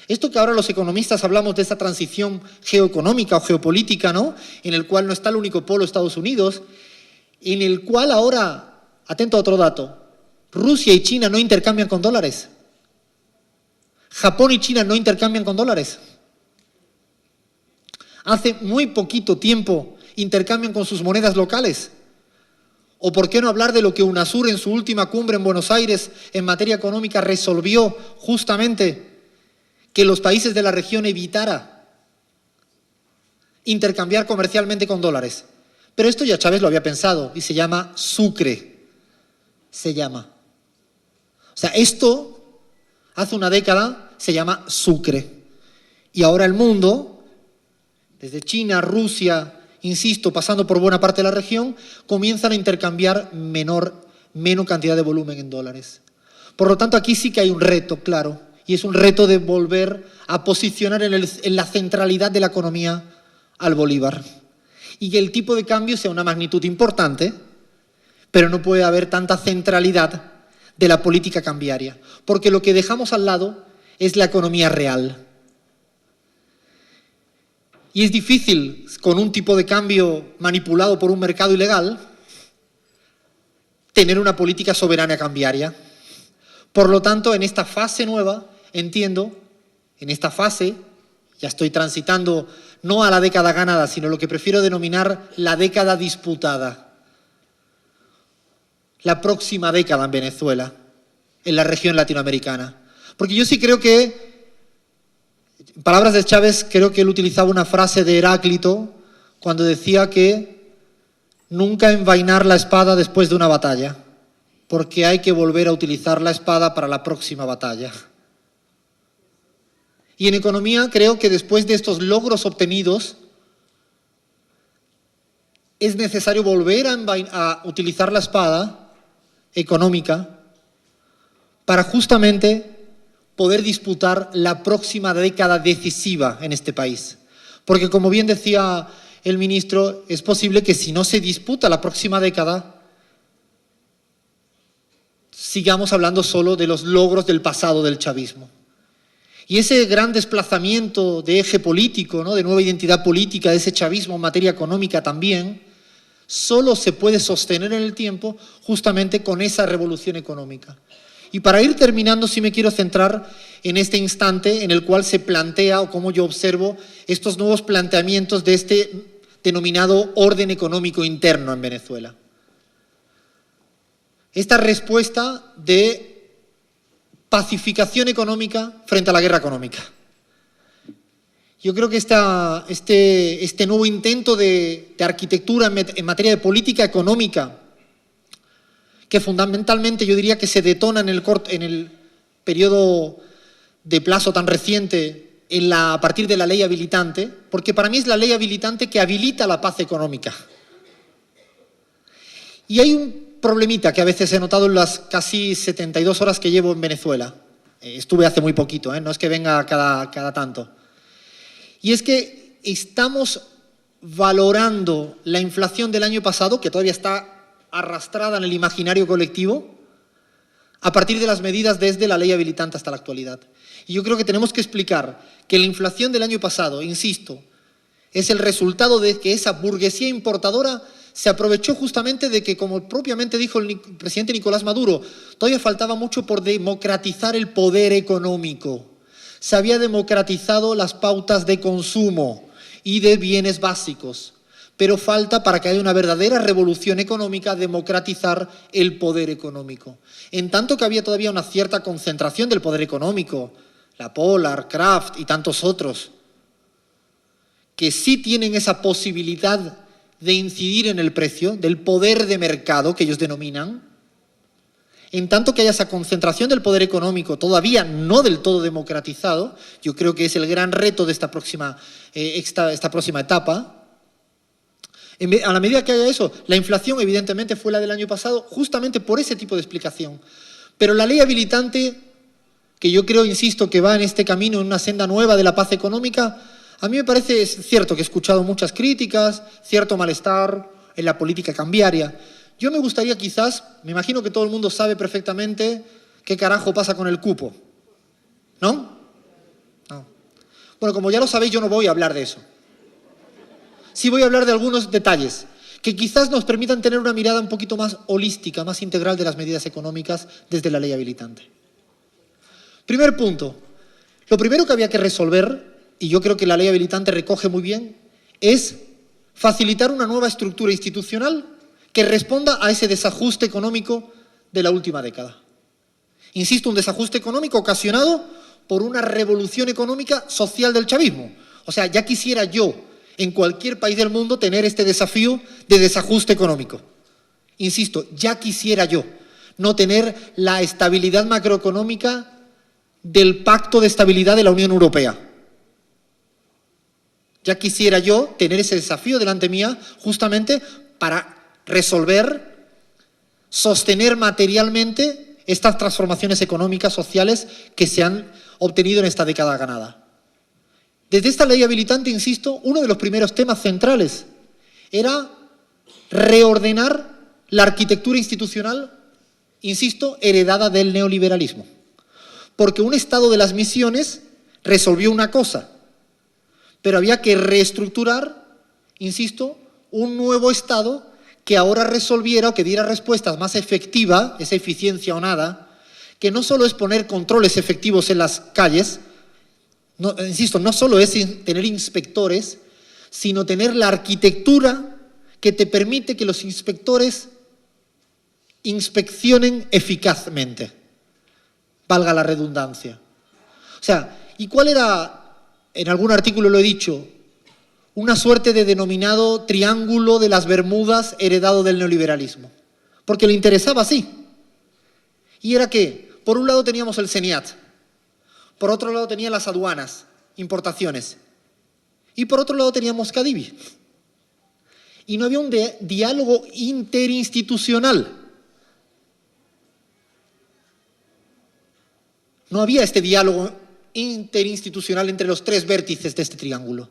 Esto que ahora los economistas hablamos de esta transición geoeconómica o geopolítica, ¿no? En el cual no está el único polo Estados Unidos, en el cual ahora, atento a otro dato, Rusia y China no intercambian con dólares. Japón y China no intercambian con dólares. Hace muy poquito tiempo intercambian con sus monedas locales. O por qué no hablar de lo que UNASUR en su última cumbre en Buenos Aires en materia económica resolvió justamente que los países de la región evitara intercambiar comercialmente con dólares. Pero esto ya Chávez lo había pensado y se llama Sucre. Se llama. O sea, esto hace una década se llama Sucre. Y ahora el mundo, desde China, Rusia, insisto, pasando por buena parte de la región, comienzan a intercambiar menos cantidad de volumen en dólares. Por lo tanto, aquí sí que hay un reto, claro, y es un reto de volver a posicionar en la centralidad de la economía al bolívar. Y que el tipo de cambio sea una magnitud importante, pero no puede haber tanta centralidad de la política cambiaria, porque lo que dejamos al lado es la economía real. Y es difícil, con un tipo de cambio manipulado por un mercado ilegal, tener una política soberana cambiaria. Por lo tanto, en esta fase nueva, entiendo, en esta fase, ya estoy transitando no a la década ganada, sino lo que prefiero denominar la década disputada. La próxima década en Venezuela, en la región latinoamericana. Porque yo sí creo que, en palabras de Chávez, creo que él utilizaba una frase de Heráclito cuando decía que nunca envainar la espada después de una batalla, porque hay que volver a utilizar la espada para la próxima batalla. Y en economía creo que después de estos logros obtenidos es necesario volver a utilizar la espada económica para justamente poder disputar la próxima década decisiva en este país. Porque, como bien decía el ministro, es posible que si no se disputa la próxima década, sigamos hablando solo de los logros del pasado del chavismo. Y ese gran desplazamiento de eje político, ¿no?, de nueva identidad política, de ese chavismo en materia económica también, solo se puede sostener en el tiempo justamente con esa revolución económica. Y para ir terminando, sí me quiero centrar en este instante en el cual se plantea, o como yo observo, estos nuevos planteamientos de este denominado orden económico interno en Venezuela. Esta respuesta de pacificación económica frente a la guerra económica. Yo creo que este nuevo intento de arquitectura en materia de política económica, que fundamentalmente yo diría que se detona en el periodo de plazo tan reciente a partir de la ley habilitante, porque para mí es la ley habilitante que habilita la paz económica. Y hay un problemita que a veces he notado en las casi 72 horas que llevo en Venezuela. Estuve hace muy poquito, no es que venga cada tanto. Y es que estamos valorando la inflación del año pasado, que todavía está arrastrada en el imaginario colectivo, a partir de las medidas desde la ley habilitante hasta la actualidad. Y yo creo que tenemos que explicar que la inflación del año pasado, insisto, es el resultado de que esa burguesía importadora se aprovechó justamente de que, como propiamente dijo el presidente Nicolás Maduro, todavía faltaba mucho por democratizar el poder económico. Se había democratizado las pautas de consumo y de bienes básicos, pero falta, para que haya una verdadera revolución económica, democratizar el poder económico. En tanto que había todavía una cierta concentración del poder económico, la Polar, Kraft y tantos otros, que sí tienen esa posibilidad de incidir en el precio, del poder de mercado que ellos denominan, en tanto que haya esa concentración del poder económico todavía no del todo democratizado, yo creo que es el gran reto de esta próxima etapa. A la medida que haya eso, la inflación evidentemente fue la del año pasado justamente por ese tipo de explicación. Pero la ley habilitante, que yo creo, insisto, que va en este camino, en una senda nueva de la paz económica, a mí me parece, es cierto que he escuchado muchas críticas, cierto malestar en la política cambiaria. Yo me gustaría quizás, me imagino que todo el mundo sabe perfectamente qué carajo pasa con el cupo, ¿no? No. Bueno, como ya lo sabéis, yo no voy a hablar de eso. Sí voy a hablar de algunos detalles que quizás nos permitan tener una mirada un poquito más holística, más integral de las medidas económicas desde la ley habilitante. Primer punto. Lo primero que había que resolver, y yo creo que la ley habilitante recoge muy bien, es facilitar una nueva estructura institucional que responda a ese desajuste económico de la última década. Insisto, un desajuste económico ocasionado por una revolución económica social del chavismo. O sea, ya quisiera yo, en cualquier país del mundo, tener este desafío de desajuste económico. Insisto, ya quisiera yo no tener la estabilidad macroeconómica del Pacto de Estabilidad de la Unión Europea. Ya quisiera yo tener ese desafío delante mía justamente para resolver, sostener materialmente estas transformaciones económicas, sociales que se han obtenido en esta década ganada. Desde esta ley habilitante, insisto, uno de los primeros temas centrales era reordenar la arquitectura institucional, insisto, heredada del neoliberalismo. Porque un estado de las misiones resolvió una cosa, pero había que reestructurar, insisto, un nuevo estado que ahora resolviera o que diera respuestas más efectivas, esa eficiencia o nada, que no solo es poner controles efectivos en las calles, insisto, no solo es tener inspectores, sino tener la arquitectura que te permite que los inspectores inspeccionen eficazmente, valga la redundancia. O sea, ¿y cuál era, en algún artículo lo he dicho, una suerte de denominado triángulo de las Bermudas heredado del neoliberalismo? Porque le interesaba así. Y era que, por un lado teníamos el SENIAT, por otro lado tenía las aduanas, importaciones, y por otro lado teníamos Cadivi. Y no había un diálogo interinstitucional. No había este diálogo interinstitucional entre los tres vértices de este triángulo.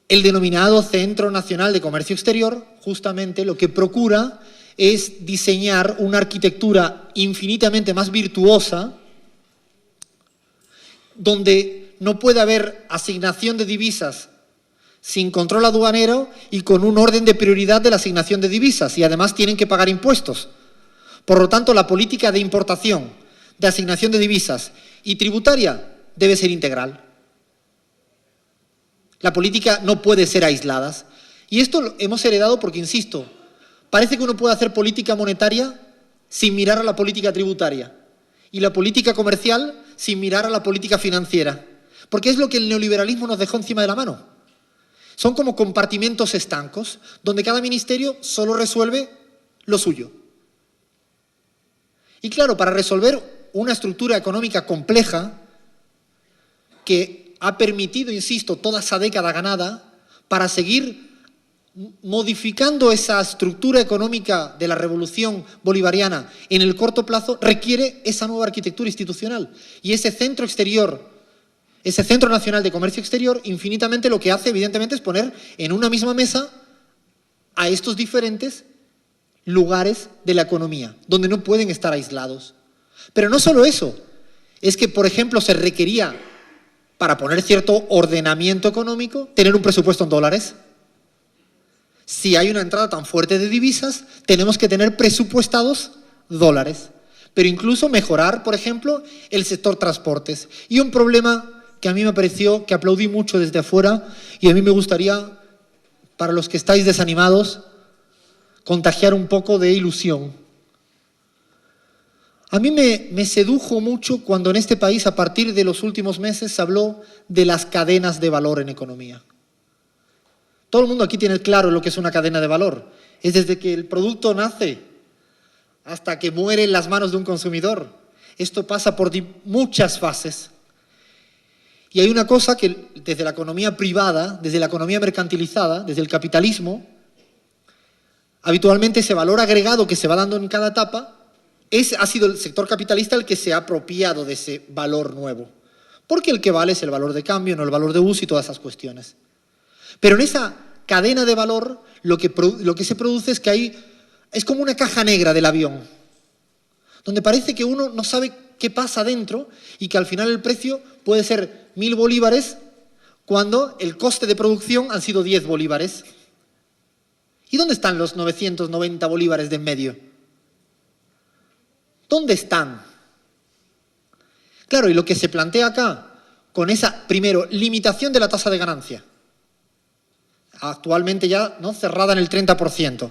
El denominado Centro Nacional de Comercio Exterior, justamente lo que procura es diseñar una arquitectura infinitamente más virtuosa, donde no puede haber asignación de divisas sin control aduanero y con un orden de prioridad de la asignación de divisas, y además tienen que pagar impuestos. Por lo tanto, la política de importación, de asignación de divisas y tributaria debe ser integral. La política no puede ser aislada. Y esto lo hemos heredado porque, insisto, parece que uno puede hacer política monetaria sin mirar a la política tributaria y la política comercial sin mirar a la política financiera, porque es lo que el neoliberalismo nos dejó encima de la mano. Son como compartimentos estancos, donde cada ministerio solo resuelve lo suyo. Y claro, para resolver una estructura económica compleja que ha permitido, insisto, toda esa década ganada, para seguir modificando esa estructura económica de la revolución bolivariana en el corto plazo, requiere esa nueva arquitectura institucional. Y ese centro exterior, ese Centro Nacional de Comercio Exterior, infinitamente lo que hace, evidentemente, es poner en una misma mesa a estos diferentes lugares de la economía, donde no pueden estar aislados. Pero no solo eso, es que, por ejemplo, se requería, para poner cierto ordenamiento económico, tener un presupuesto en dólares. Si hay una entrada tan fuerte de divisas, tenemos que tener presupuestados dólares. Pero incluso mejorar, por ejemplo, el sector transportes. Y un problema que a mí me pareció, que aplaudí mucho desde afuera, y a mí me gustaría, para los que estáis desanimados, contagiar un poco de ilusión. A mí me sedujo mucho cuando en este país, a partir de los últimos meses, se habló de las cadenas de valor en economía. Todo el mundo aquí tiene claro lo que es una cadena de valor. Es desde que el producto nace hasta que muere en las manos de un consumidor. Esto pasa por muchas fases. Y hay una cosa que desde la economía privada, desde la economía mercantilizada, desde el capitalismo, habitualmente ese valor agregado que se va dando en cada etapa, ha sido el sector capitalista el que se ha apropiado de ese valor nuevo. Porque el que vale es el valor de cambio, no el valor de uso y todas esas cuestiones. Pero en esa cadena de valor lo que se produce es que es como una caja negra del avión, donde parece que uno no sabe qué pasa dentro y que al final el precio puede ser 1.000 bolívares cuando el coste de producción han sido 10 bolívares. ¿Y dónde están los 990 bolívares de en medio? ¿Dónde están? Claro, y lo que se plantea acá, con esa, primero, limitación de la tasa de ganancia, actualmente ya cerrada en el 30%,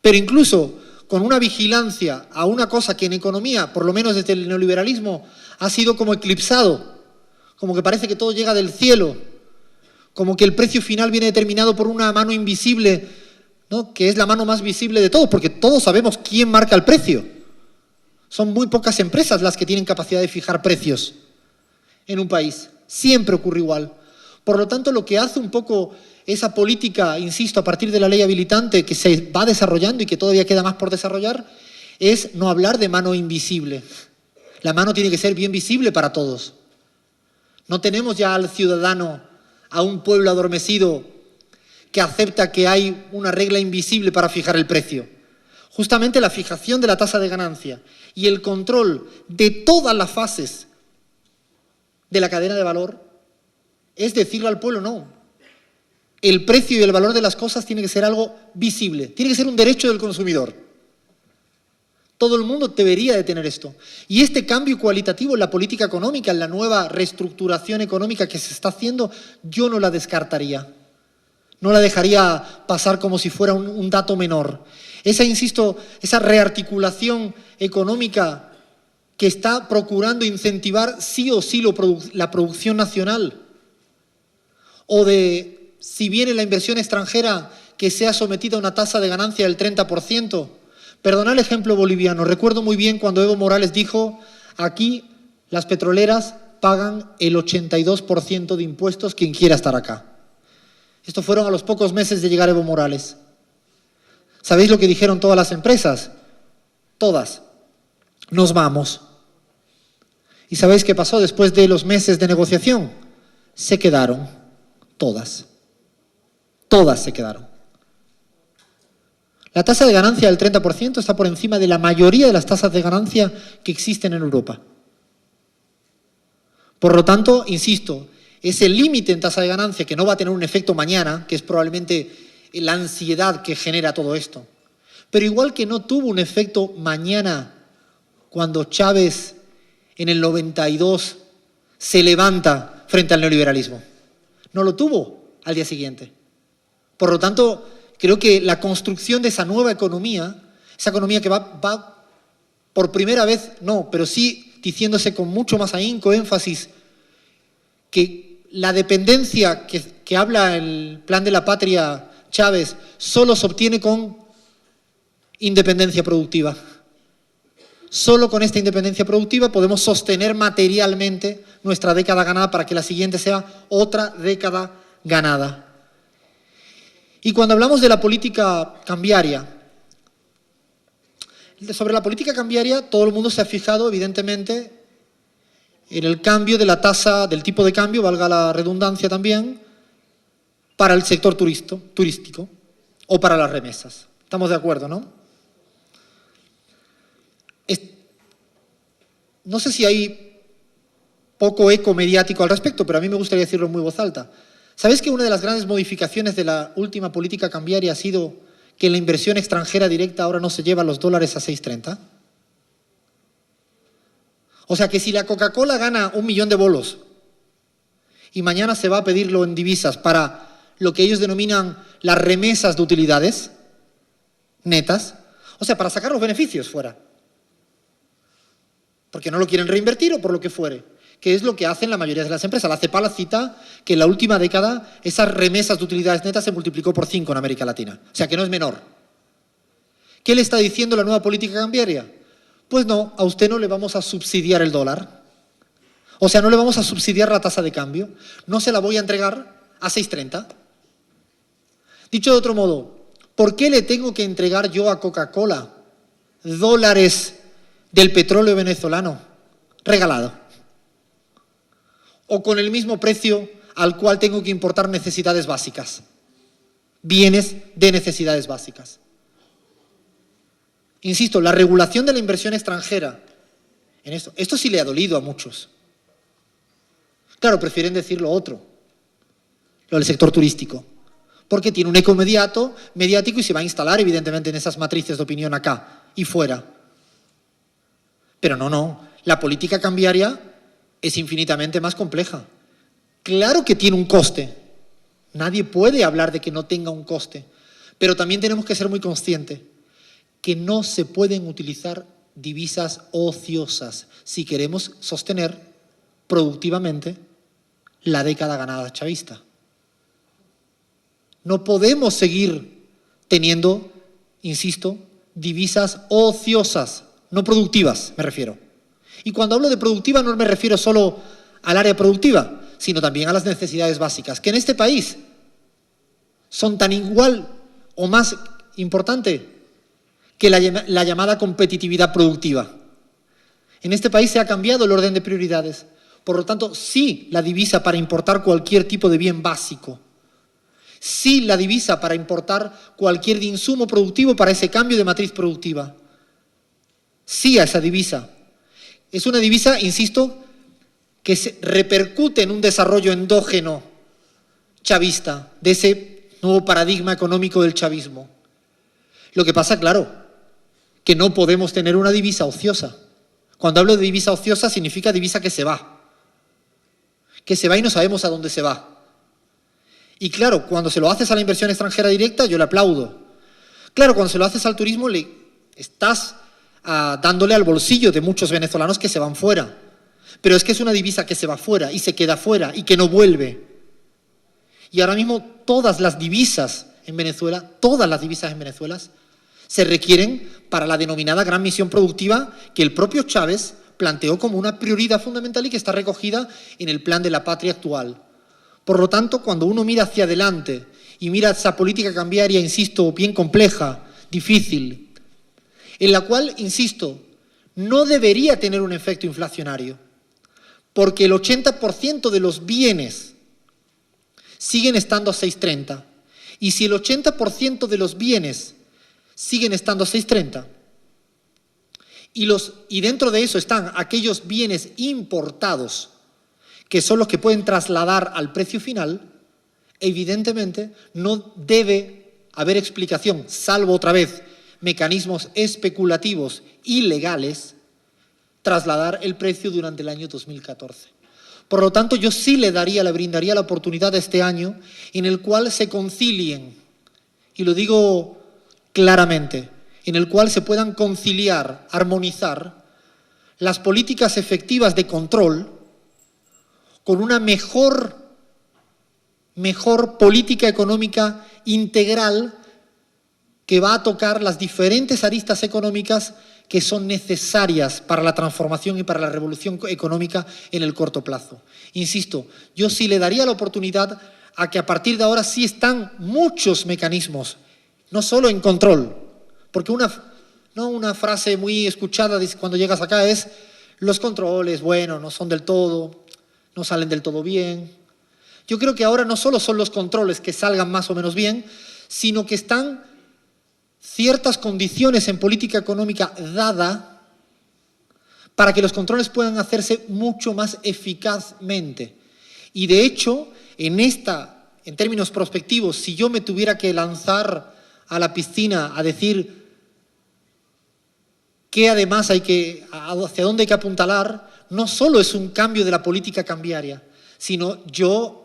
pero incluso con una vigilancia a una cosa que en economía, por lo menos desde el neoliberalismo, ha sido como eclipsado, como que parece que todo llega del cielo, como que el precio final viene determinado por una mano invisible, ¿no?, que es la mano más visible de todos, porque todos sabemos quién marca el precio. Son muy pocas empresas las que tienen capacidad de fijar precios en un país. Siempre ocurre igual. Por lo tanto, lo que hace un poco esa política, insisto, a partir de la ley habilitante que se va desarrollando y que todavía queda más por desarrollar, es no hablar de mano invisible. La mano tiene que ser bien visible para todos. No tenemos ya al ciudadano, a un pueblo adormecido que acepta que hay una regla invisible para fijar el precio. Justamente la fijación de la tasa de ganancia y el control de todas las fases de la cadena de valor es decirle al pueblo no. El precio y el valor de las cosas tiene que ser algo visible, tiene que ser un derecho del consumidor. Todo el mundo debería de tener esto. Y este cambio cualitativo en la política económica, en la nueva reestructuración económica que se está haciendo, yo no la descartaría. No la dejaría pasar como si fuera un dato menor. Insisto, esa rearticulación económica que está procurando incentivar sí o sí la producción nacional. O de, si viene la inversión extranjera, que sea sometida a una tasa de ganancia del 30%. Perdonad el ejemplo boliviano. Recuerdo muy bien cuando Evo Morales dijo, aquí las petroleras pagan el 82% de impuestos quien quiera estar acá. Esto fueron a los pocos meses de llegar Evo Morales. ¿Sabéis lo que dijeron todas las empresas? Todas. Nos vamos. ¿Y sabéis qué pasó después de los meses de negociación? Se quedaron. Todas. Todas se quedaron. La tasa de ganancia del 30% está por encima de la mayoría de las tasas de ganancia que existen en Europa. Por lo tanto, insisto, ese límite en tasa de ganancia que no va a tener un efecto mañana, que es probablemente la ansiedad que genera todo esto. Pero igual que no tuvo un efecto mañana cuando Chávez en el 92 se levanta frente al neoliberalismo. No lo tuvo al día siguiente. Por lo tanto, creo que la construcción de esa nueva economía, esa economía que va por primera vez, no, pero sí diciéndose con mucho más ahínco, énfasis, que la dependencia que habla el Plan de la Patria Chávez solo se obtiene con independencia productiva. Solo con esta independencia productiva podemos sostener materialmente nuestra década ganada para que la siguiente sea otra década ganada. Y cuando hablamos de la política cambiaria, sobre la política cambiaria todo el mundo se ha fijado evidentemente en el cambio de la tasa, del tipo de cambio, valga la redundancia también, para el sector turístico o para las remesas. ¿Estamos de acuerdo, no? No sé si hay poco eco mediático al respecto, pero a mí me gustaría decirlo en muy voz alta. ¿Sabéis que una de las grandes modificaciones de la última política cambiaria ha sido que la inversión extranjera directa ahora no se lleva los dólares a 6,30? O sea que si la Coca-Cola gana 1 millón de bolos y mañana se va a pedirlo en divisas para lo que ellos denominan las remesas de utilidades netas, o sea, para sacar los beneficios fuera, porque no lo quieren reinvertir o por lo que fuere, que es lo que hacen la mayoría de las empresas. La CEPAL cita que en la última década esas remesas de utilidades netas se multiplicó por 5 en América Latina, o sea que no es menor. ¿Qué le está diciendo la nueva política cambiaria? Pues no, a usted no le vamos a subsidiar el dólar, o sea, no le vamos a subsidiar la tasa de cambio, no se la voy a entregar a 6,30. Dicho de otro modo, ¿por qué le tengo que entregar yo a Coca-Cola dólares del petróleo venezolano regalado? O con el mismo precio al cual tengo que importar necesidades básicas, bienes de necesidades básicas. Insisto, la regulación de la inversión extranjera, en esto sí le ha dolido a muchos. Claro, prefieren decir lo otro, lo del sector turístico, porque tiene un eco mediático y se va a instalar evidentemente en esas matrices de opinión acá y fuera. Pero no, la política cambiaria es infinitamente más compleja. Claro que tiene un coste, nadie puede hablar de que no tenga un coste, pero también tenemos que ser muy conscientes que no se pueden utilizar divisas ociosas si queremos sostener productivamente la década ganada chavista. No podemos seguir teniendo, insisto, divisas ociosas, no productivas, me refiero. Y cuando hablo de productiva no me refiero solo al área productiva, sino también a las necesidades básicas, que en este país son tan igual o más importante que la llamada competitividad productiva. En este país se ha cambiado el orden de prioridades. Por lo tanto, sí la divisa para importar cualquier tipo de bien básico. Sí la divisa para importar cualquier insumo productivo para ese cambio de matriz productiva. Sí a esa divisa. Es una divisa, insisto, que se repercute en un desarrollo endógeno chavista, de ese nuevo paradigma económico del chavismo. Lo que pasa, claro, que no podemos tener una divisa ociosa. Cuando hablo de divisa ociosa significa divisa que se va y no sabemos a dónde se va. Y claro, cuando se lo haces a la inversión extranjera directa, yo le aplaudo. Claro, cuando se lo haces al turismo, le estás dándole al bolsillo de muchos venezolanos que se van fuera. Pero es que es una divisa que se va fuera y se queda fuera y que no vuelve. Y ahora mismo todas las divisas en Venezuela, se requieren para la denominada gran misión productiva que el propio Chávez planteó como una prioridad fundamental y que está recogida en el plan de la patria actual. Por lo tanto, cuando uno mira hacia adelante y mira esa política cambiaria, insisto, bien compleja, difícil, en la cual, insisto, no debería tener un efecto inflacionario, porque el 80% de los bienes siguen estando a 6,30. Y si el 80% de los bienes siguen estando a 6,30, y dentro de eso están aquellos bienes importados, que son los que pueden trasladar al precio final, evidentemente no debe haber explicación, salvo otra vez mecanismos especulativos ilegales, trasladar el precio durante el año 2014. Por lo tanto, yo sí le brindaría la oportunidad de este año en el cual se concilien, y lo digo claramente, en el cual se puedan conciliar, armonizar las políticas efectivas de control con una mejor política económica integral que va a tocar las diferentes aristas económicas que son necesarias para la transformación y para la revolución económica en el corto plazo. Insisto, yo sí le daría la oportunidad a que a partir de ahora sí están muchos mecanismos, no solo en control, porque una frase muy escuchada cuando llegas acá es los controles, bueno, no son del todo, no salen del todo bien. Yo creo que ahora no solo son los controles que salgan más o menos bien, sino que están ciertas condiciones en política económica dada para que los controles puedan hacerse mucho más eficazmente. Y de hecho, en términos prospectivos, si yo me tuviera que lanzar a la piscina a decir que además hacia dónde hay que apuntalar, no solo es un cambio de la política cambiaria, sino yo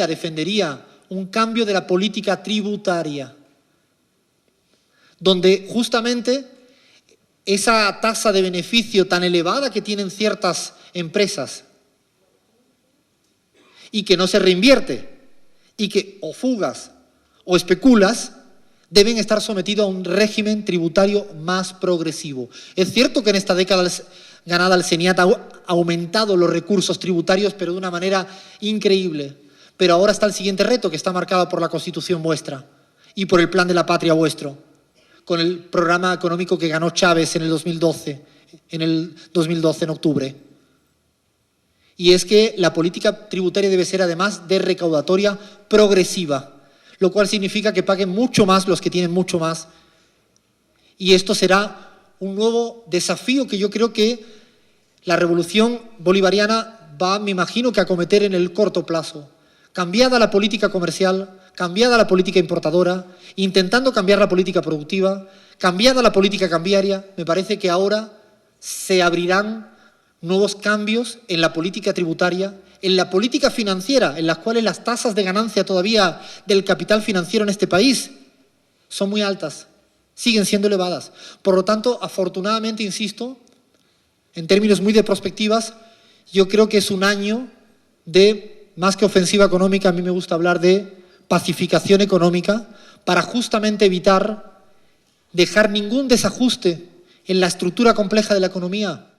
defendería un cambio de la política tributaria, donde justamente esa tasa de beneficio tan elevada que tienen ciertas empresas y que no se reinvierte y que o fugas o especulas, deben estar sometidos a un régimen tributario más progresivo. Es cierto que en esta década ganada el CENIAT ha aumentado los recursos tributarios, pero de una manera increíble. Pero ahora está el siguiente reto, que está marcado por la Constitución vuestra y por el Plan de la Patria vuestro, con el programa económico que ganó Chávez en el 2012, en octubre. Y es que la política tributaria debe ser, además de recaudatoria, progresiva, lo cual significa que paguen mucho más los que tienen mucho más. Y esto será un nuevo desafío que yo creo que la revolución bolivariana va, me imagino, que a acometer en el corto plazo. Cambiada la política comercial, cambiada la política importadora, intentando cambiar la política productiva, cambiada la política cambiaria, me parece que ahora se abrirán nuevos cambios en la política tributaria, en la política financiera, en las cuales las tasas de ganancia todavía del capital financiero en este país son muy altas, siguen siendo elevadas. Por lo tanto, afortunadamente, insisto, en términos muy de perspectivas, yo creo que es un año de, más que ofensiva económica, a mí me gusta hablar de pacificación económica, para justamente evitar dejar ningún desajuste en la estructura compleja de la economía,